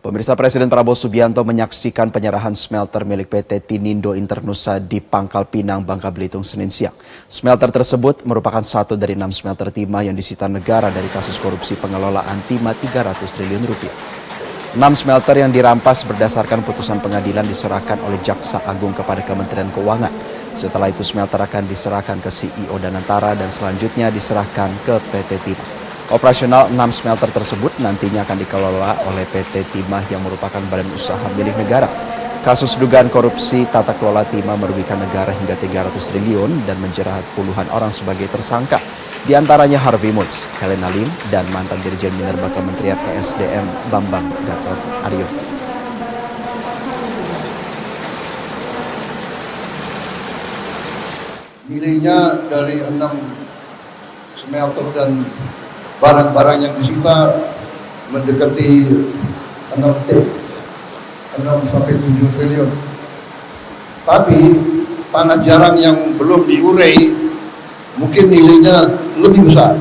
Pemirsa, Presiden Prabowo Subianto menyaksikan penyerahan smelter milik PT Tinindo Internusa di Pangkal Pinang, Bangka Belitung, Senin siang. Smelter tersebut merupakan satu dari 6 smelter timah yang disita negara dari kasus korupsi pengelolaan timah 300 triliun rupiah. 6 smelter yang dirampas berdasarkan putusan pengadilan diserahkan oleh Jaksa Agung kepada Kementerian Keuangan. Setelah itu smelter akan diserahkan ke CEO Danantara dan selanjutnya diserahkan ke PT Timah. Operasional 6 smelter tersebut nantinya akan dikelola oleh PT Timah yang merupakan badan usaha milik negara. Kasus dugaan korupsi tata kelola timah merugikan negara hingga 300 triliun dan menjerat puluhan orang sebagai tersangka. Di antaranya Harvey Muiz, Helena Lim, dan mantan Dirjen Minerba Kementerian ESDM Bambang Gatot Aryo. Nilainya dari 6 smelter dan barang-barang yang disita mendekati 6 sampai 7 triliun. Tapi tanah jarang yang belum diurai mungkin nilainya lebih besar,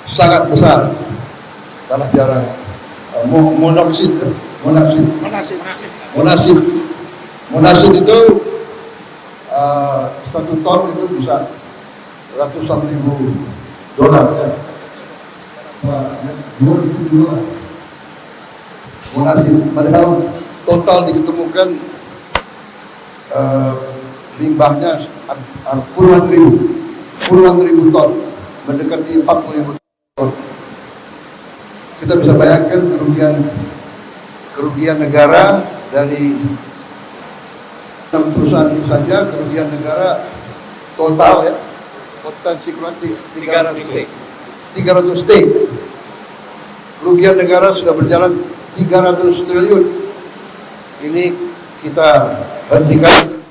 sangat besar. Tanah jarang, monaksit itu 1 ton itu bisa ratusan ribu dolar ya. Monaksit, padahal total diketemukan limbahnya puluhan ribu ton, mendekati 40.000 ton. Kita bisa bayangkan kerugian negara dari 6 perusahaan ini saja, kerugian negara total ya, potensi 300 T. Kerugian negara sudah berjalan 300 triliun. Ini kita hentikan.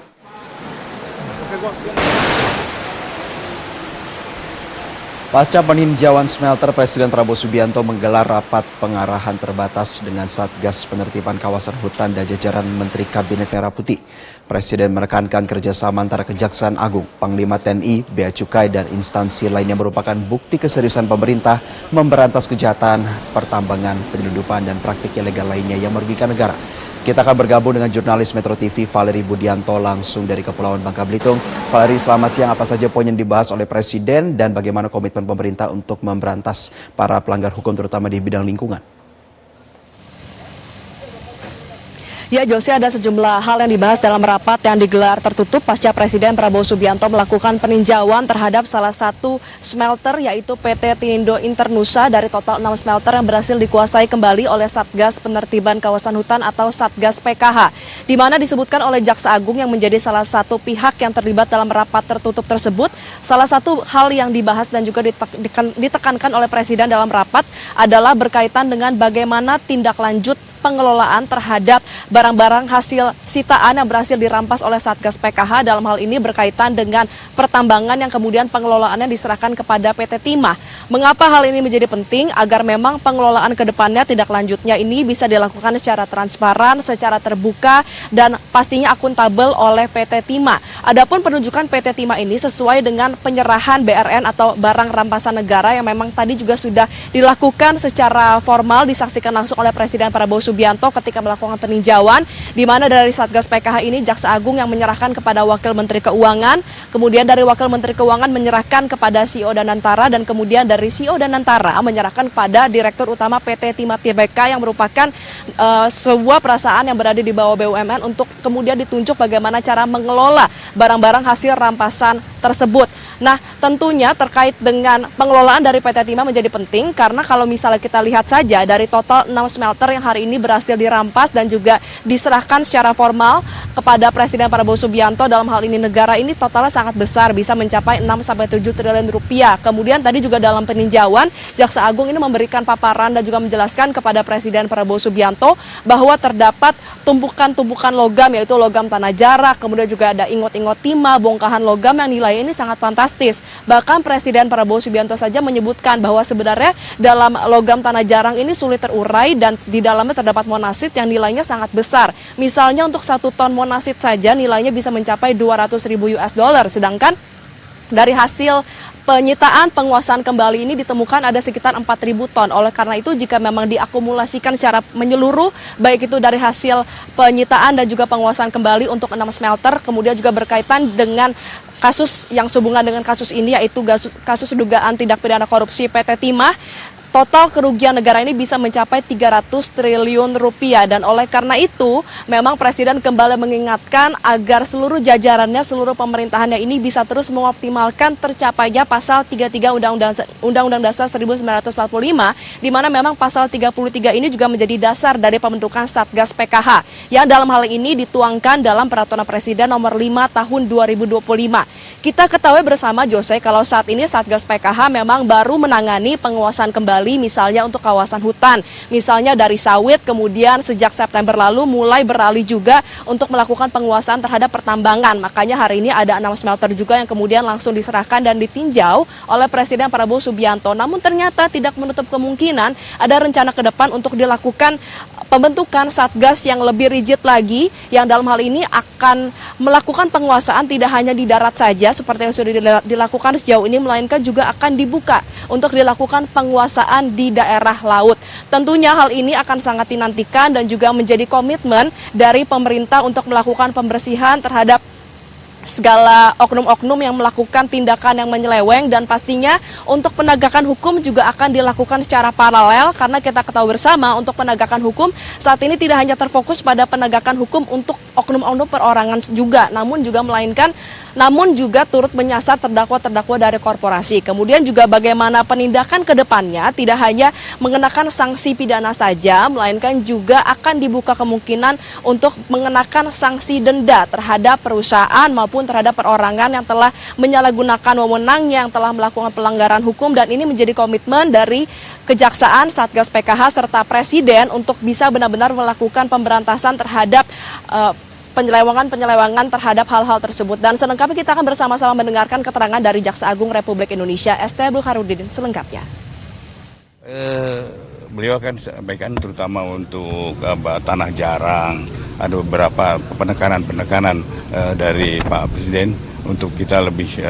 Pasca peninjauan smelter, Presiden Prabowo Subianto menggelar rapat pengarahan terbatas dengan Satgas Penertiban Kawasan Hutan dan jajaran Menteri Kabinet Merah Putih. Presiden menekankan kerjasama antara Kejaksaan Agung, Panglima TNI, Bea Cukai, dan instansi lainnya merupakan bukti keseriusan pemerintah memberantas kejahatan, pertambangan, penyelundupan, dan praktik ilegal lainnya yang merugikan negara. Kita akan bergabung dengan jurnalis Metro TV Valerie Budianto langsung dari Kepulauan Bangka Belitung. Valerie, selamat siang. Apa saja poin yang dibahas oleh Presiden dan bagaimana komitmen pemerintah untuk memberantas para pelanggar hukum terutama di bidang lingkungan? Ya, Josie, ada sejumlah hal yang dibahas dalam rapat yang digelar tertutup pasca Presiden Prabowo Subianto melakukan peninjauan terhadap salah satu smelter yaitu PT Tinindo Internusa dari total 6 smelter yang berhasil dikuasai kembali oleh Satgas Penertiban Kawasan Hutan atau Satgas PKH, di mana disebutkan oleh Jaksa Agung yang menjadi salah satu pihak yang terlibat dalam rapat tertutup tersebut. Salah satu hal yang dibahas dan juga ditekankan oleh Presiden dalam rapat adalah berkaitan dengan bagaimana tindak lanjut pengelolaan terhadap barang-barang hasil sitaan yang berhasil dirampas oleh Satgas PKH. Dalam hal ini berkaitan dengan pertambangan yang kemudian pengelolaannya diserahkan kepada PT Timah. Mengapa hal ini menjadi penting? Agar memang pengelolaan ke depannya tindak lanjutnya ini bisa dilakukan secara transparan, secara terbuka, dan pastinya akuntabel oleh PT Timah. Adapun penunjukan PT Timah ini sesuai dengan penyerahan BRN atau barang rampasan negara yang memang tadi juga sudah dilakukan secara formal, disaksikan langsung oleh Presiden Prabowo Subianto ketika melakukan peninjauan, di mana dari Satgas PKH ini Jaksa Agung yang menyerahkan kepada Wakil Menteri Keuangan, kemudian dari Wakil Menteri Keuangan menyerahkan kepada CEO Danantara, dan kemudian dari CEO Danantara menyerahkan kepada Direktur Utama PT Timah Tbk yang merupakan sebuah perusahaan yang berada di bawah BUMN untuk kemudian ditunjuk bagaimana cara mengelola barang-barang hasil rampasan tersebut. Nah, tentunya terkait dengan pengelolaan dari PT Timah menjadi penting karena kalau misalnya kita lihat saja dari total 6 smelter yang hari ini berhasil dirampas dan juga diserahkan secara formal kepada Presiden Prabowo Subianto, dalam hal ini negara ini totalnya sangat besar, bisa mencapai 6-7 triliun rupiah. Kemudian tadi juga dalam peninjauan, Jaksa Agung ini memberikan paparan dan juga menjelaskan kepada Presiden Prabowo Subianto bahwa terdapat tumpukan-tumpukan logam, yaitu logam tanah jarak, kemudian juga ada ingot-ingot timah, bongkahan logam yang nilainya ini sangat fantastis. Bahkan Presiden Prabowo Subianto saja menyebutkan bahwa sebenarnya dalam logam tanah jarang ini sulit terurai dan di dalamnya terdapat monasit yang nilainya sangat besar. Misalnya untuk 1 ton monasit saja nilainya bisa mencapai 200.000 US dollar, sedangkan dari hasil penyitaan penguasaan kembali ini ditemukan ada sekitar 4.000 ton. Oleh karena itu jika memang diakumulasikan secara menyeluruh, baik itu dari hasil penyitaan dan juga penguasaan kembali untuk 6 smelter, kemudian juga berkaitan dengan kasus yang sehubungan dengan kasus ini, yaitu kasus dugaan tindak pidana korupsi PT Timah, total kerugian negara ini bisa mencapai 300 triliun rupiah. Dan oleh karena itu, memang Presiden kembali mengingatkan agar seluruh jajarannya, seluruh pemerintahannya ini bisa terus mengoptimalkan tercapainya pasal 33 Undang-Undang Dasar 1945, di mana memang pasal 33 ini juga menjadi dasar dari pembentukan Satgas PKH, yang dalam hal ini dituangkan dalam Peraturan Presiden nomor 5 tahun 2025. Kita ketahui bersama, Jose, kalau saat ini Satgas PKH memang baru menangani penguasaan kembali misalnya untuk kawasan hutan, misalnya dari sawit, kemudian sejak September lalu mulai beralih juga untuk melakukan penguasaan terhadap pertambangan. Makanya hari ini ada 6 smelter juga yang kemudian langsung diserahkan dan ditinjau oleh Presiden Prabowo Subianto. Namun ternyata tidak menutup kemungkinan ada rencana ke depan untuk dilakukan pembentukan Satgas yang lebih rigid lagi, yang dalam hal ini akan melakukan penguasaan tidak hanya di darat saja seperti yang sudah dilakukan sejauh ini, melainkan juga akan dibuka untuk dilakukan penguasaan di daerah laut. Tentunya hal ini akan sangat dinantikan dan juga menjadi komitmen dari pemerintah untuk melakukan pembersihan terhadap segala oknum-oknum yang melakukan tindakan yang menyeleweng, dan pastinya untuk penegakan hukum juga akan dilakukan secara paralel, karena kita ketahui bersama untuk penegakan hukum saat ini tidak hanya terfokus pada penegakan hukum untuk oknum-oknum perorangan juga, namun juga turut menyasar terdakwa-terdakwa dari korporasi. Kemudian juga bagaimana penindakan ke depannya tidak hanya mengenakan sanksi pidana saja, melainkan juga akan dibuka kemungkinan untuk mengenakan sanksi denda terhadap perusahaan maupun terhadap perorangan yang telah menyalahgunakan wewenangnya, yang telah melakukan pelanggaran hukum. Dan ini menjadi komitmen dari Kejaksaan, Satgas PKH, serta Presiden untuk bisa benar-benar melakukan pemberantasan terhadap penyelewangan terhadap hal-hal tersebut. Dan selengkapnya kita akan bersama-sama mendengarkan keterangan dari Jaksa Agung Republik Indonesia, ST Burhanuddin, selengkapnya. Beliau akan sampaikan terutama untuk tanah jarang, ada beberapa penekanan dari Pak Presiden untuk kita lebih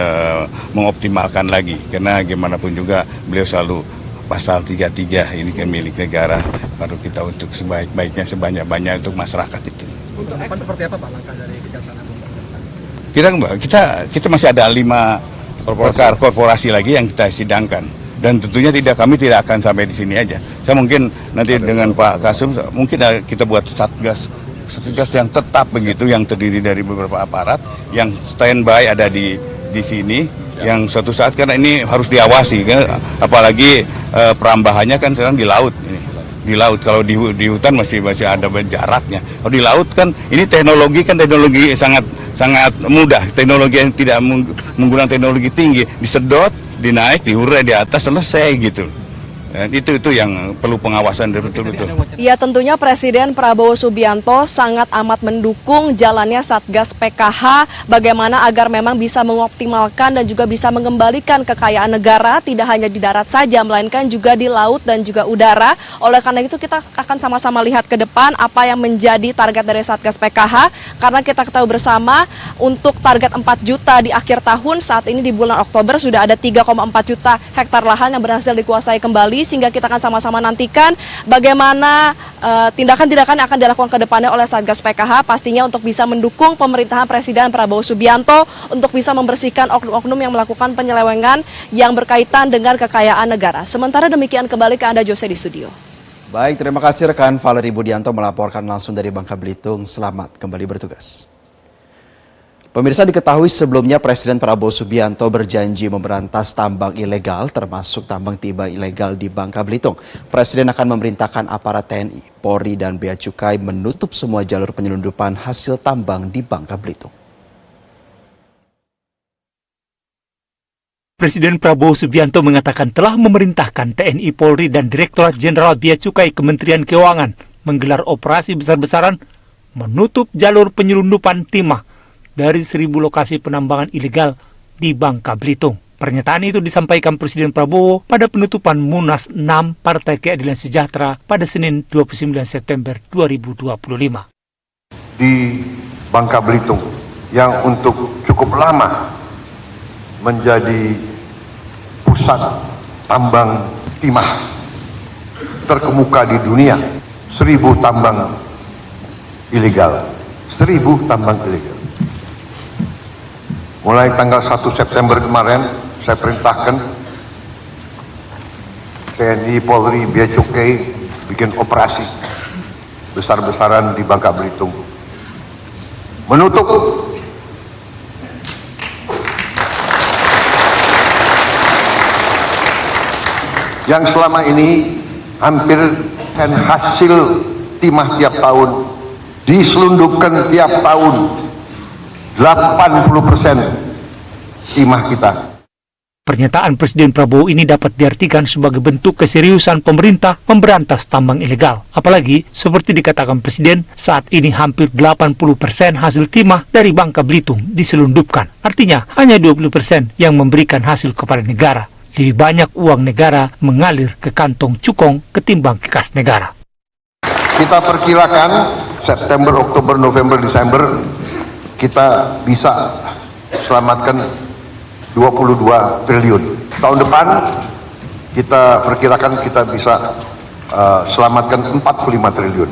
mengoptimalkan lagi, karena gimana pun juga beliau selalu pasal 33 ini kan milik negara, baru kita untuk sebaik-baiknya, sebanyak-banyak untuk masyarakat itu. Untuk depan seperti apa Pak langkah dari Kejaksaan Agung? Kita masih ada 5 perkara korporasi lagi yang kita sidangkan, dan tentunya kami tidak akan sampai di sini aja. Saya mungkin nanti dengan Pak Kasum mungkin kita buat satgas yang tetap begitu, yang terdiri dari beberapa aparat yang standby ada di sini, yang suatu saat, karena ini harus diawasi kan, apalagi perambahannya kan sekarang di laut ini. Di laut, kalau di hutan masih ada jaraknya. Kalau di laut kan ini teknologi sangat mudah, teknologi yang tidak menggunakan teknologi tinggi, disedot, dinaik, diurai di atas, selesai gitu. Itu yang perlu pengawasan betul-betul. Ya, tentunya Presiden Prabowo Subianto sangat amat mendukung jalannya Satgas PKH, bagaimana agar memang bisa mengoptimalkan dan juga bisa mengembalikan kekayaan negara tidak hanya di darat saja, melainkan juga di laut dan juga udara. Oleh karena itu kita akan sama-sama lihat ke depan apa yang menjadi target dari Satgas PKH, karena kita ketahui bersama untuk target 4 juta di akhir tahun, saat ini di bulan Oktober sudah ada 3,4 juta hektar lahan yang berhasil dikuasai kembali, sehingga kita akan sama-sama nantikan bagaimana tindakan-tindakan yang akan dilakukan ke depannya oleh Satgas PKH, pastinya untuk bisa mendukung pemerintahan Presiden Prabowo Subianto untuk bisa membersihkan oknum-oknum yang melakukan penyelewengan yang berkaitan dengan kekayaan negara. Sementara demikian, kembali ke Anda Jose di studio. Baik, terima kasih rekan Valeri Budianto melaporkan langsung dari Bangka Belitung. Selamat kembali bertugas. Pemirsa, diketahui sebelumnya Presiden Prabowo Subianto berjanji memberantas tambang ilegal, termasuk tambang timah ilegal di Bangka Belitung. Presiden akan memerintahkan aparat TNI, Polri, dan Bea Cukai menutup semua jalur penyelundupan hasil tambang di Bangka Belitung. Presiden Prabowo Subianto mengatakan telah memerintahkan TNI, Polri, dan Direktorat Jenderal Bea Cukai Kementerian Keuangan menggelar operasi besar-besaran menutup jalur penyelundupan timah dari 1.000 lokasi penambangan ilegal di Bangka Belitung. Pernyataan itu disampaikan Presiden Prabowo pada penutupan Munas 6 Partai Keadilan Sejahtera pada Senin 29 September 2025. Di Bangka Belitung yang untuk cukup lama menjadi pusat tambang timah terkemuka di dunia. 1.000 tambang ilegal. 1.000 tambang ilegal. Mulai tanggal 1 September kemarin, saya perintahkan TNI, Polri, Bea Cukai bikin operasi besar-besaran di Bangka Belitung. Menutup yang selama ini hampir kan hasil timah tiap tahun diselundupkan tiap tahun 80% timah kita. Pernyataan Presiden Prabowo ini dapat diartikan sebagai bentuk keseriusan pemerintah memberantas tambang ilegal. Apalagi, seperti dikatakan Presiden, saat ini hampir 80% hasil timah dari Bangka Belitung diselundupkan. Artinya, hanya 20% yang memberikan hasil kepada negara. Lebih banyak uang negara mengalir ke kantong cukong ketimbang ke kas negara. Kita perkirakan September, Oktober, November, Desember kita bisa selamatkan 22 triliun. Tahun depan kita perkirakan kita bisa selamatkan 45 triliun.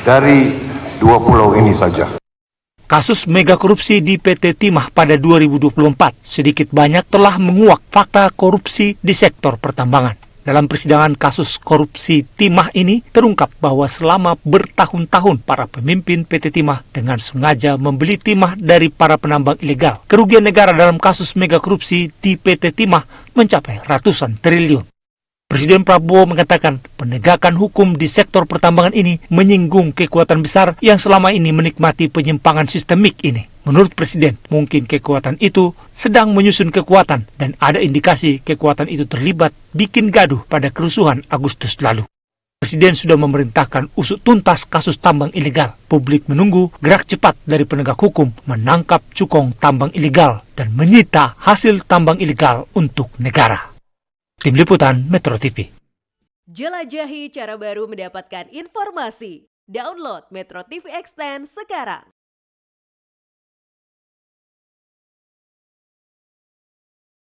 Dari 2 pulau ini saja. Kasus mega korupsi di PT Timah pada 2024 sedikit banyak telah menguak fakta korupsi di sektor pertambangan. Dalam persidangan kasus korupsi Timah ini terungkap bahwa selama bertahun-tahun para pemimpin PT Timah dengan sengaja membeli timah dari para penambang ilegal. Kerugian negara dalam kasus mega korupsi di PT Timah mencapai ratusan triliun. Presiden Prabowo mengatakan penegakan hukum di sektor pertambangan ini menyinggung kekuatan besar yang selama ini menikmati penyimpangan sistemik ini. Menurut Presiden, mungkin kekuatan itu sedang menyusun kekuatan dan ada indikasi kekuatan itu terlibat bikin gaduh pada kerusuhan Agustus lalu. Presiden sudah memerintahkan usut tuntas kasus tambang ilegal. Publik menunggu gerak cepat dari penegak hukum menangkap cukong tambang ilegal dan menyita hasil tambang ilegal untuk negara. Tim Liputan Metro TV. Jelajahi cara baru mendapatkan informasi. Download Metro TV Extend sekarang.